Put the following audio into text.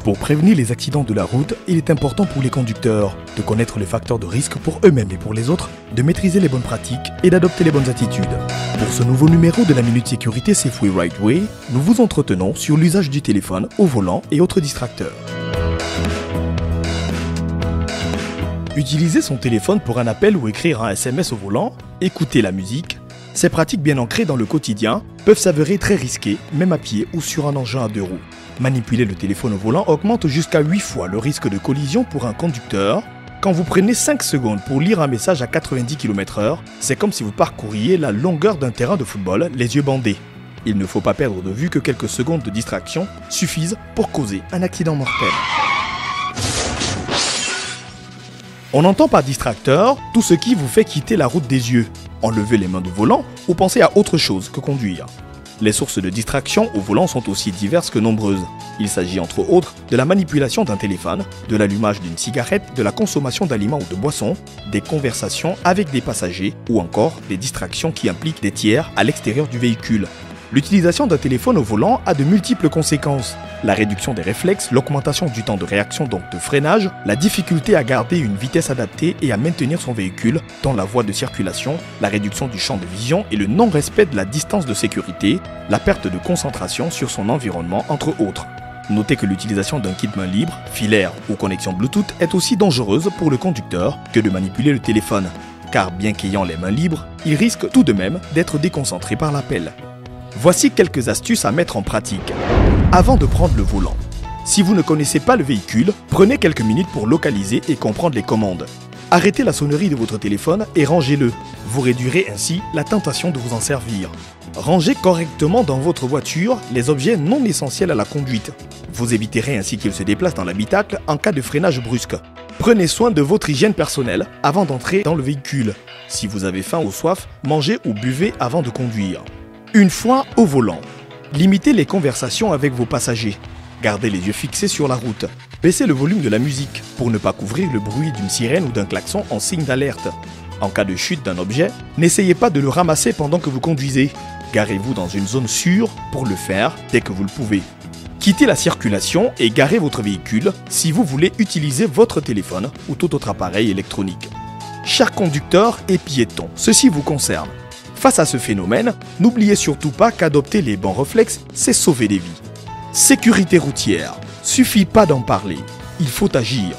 Pour prévenir les accidents de la route, il est important pour les conducteurs de connaître les facteurs de risque pour eux-mêmes et pour les autres, de maîtriser les bonnes pratiques et d'adopter les bonnes attitudes. Pour ce nouveau numéro de la Minute Sécurité Safeway Right Way, nous vous entretenons sur l'usage du téléphone au volant et autres distracteurs. Utiliser son téléphone pour un appel ou écrire un SMS au volant, écouter la musique, ces pratiques bien ancrées dans le quotidien peuvent s'avérer très risquées, même à pied ou sur un engin à deux roues. Manipuler le téléphone au volant augmente jusqu'à 8 fois le risque de collision pour un conducteur. Quand vous prenez 5 secondes pour lire un message à 90 km/h, c'est comme si vous parcouriez la longueur d'un terrain de football les yeux bandés. Il ne faut pas perdre de vue que quelques secondes de distraction suffisent pour causer un accident mortel. On entend par distracteur tout ce qui vous fait quitter la route des yeux, enlever les mains du volant ou penser à autre chose que conduire. Les sources de distraction au volant sont aussi diverses que nombreuses. Il s'agit entre autres de la manipulation d'un téléphone, de l'allumage d'une cigarette, de la consommation d'aliments ou de boissons, des conversations avec des passagers ou encore des distractions qui impliquent des tiers à l'extérieur du véhicule. L'utilisation d'un téléphone au volant a de multiples conséquences. La réduction des réflexes, l'augmentation du temps de réaction donc de freinage, la difficulté à garder une vitesse adaptée et à maintenir son véhicule dans la voie de circulation, la réduction du champ de vision et le non-respect de la distance de sécurité, la perte de concentration sur son environnement entre autres. Notez que l'utilisation d'un kit main libre, filaire ou connexion Bluetooth est aussi dangereuse pour le conducteur que de manipuler le téléphone, car bien qu'ayant les mains libres, il risque tout de même d'être déconcentré par l'appel. Voici quelques astuces à mettre en pratique. Avant de prendre le volant, si vous ne connaissez pas le véhicule, prenez quelques minutes pour localiser et comprendre les commandes. Arrêtez la sonnerie de votre téléphone et rangez-le. Vous réduirez ainsi la tentation de vous en servir. Rangez correctement dans votre voiture les objets non essentiels à la conduite. Vous éviterez ainsi qu'ils se déplacent dans l'habitacle en cas de freinage brusque. Prenez soin de votre hygiène personnelle avant d'entrer dans le véhicule. Si vous avez faim ou soif, mangez ou buvez avant de conduire. Une fois au volant, limitez les conversations avec vos passagers. Gardez les yeux fixés sur la route. Baissez le volume de la musique pour ne pas couvrir le bruit d'une sirène ou d'un klaxon en signe d'alerte. En cas de chute d'un objet, n'essayez pas de le ramasser pendant que vous conduisez. Garez-vous dans une zone sûre pour le faire dès que vous le pouvez. Quittez la circulation et garez votre véhicule si vous voulez utiliser votre téléphone ou tout autre appareil électronique. Chers conducteurs et piétons, ceci vous concerne. Face à ce phénomène, n'oubliez surtout pas qu'adopter les bons réflexes, c'est sauver des vies. Sécurité routière, suffit pas d'en parler, il faut agir.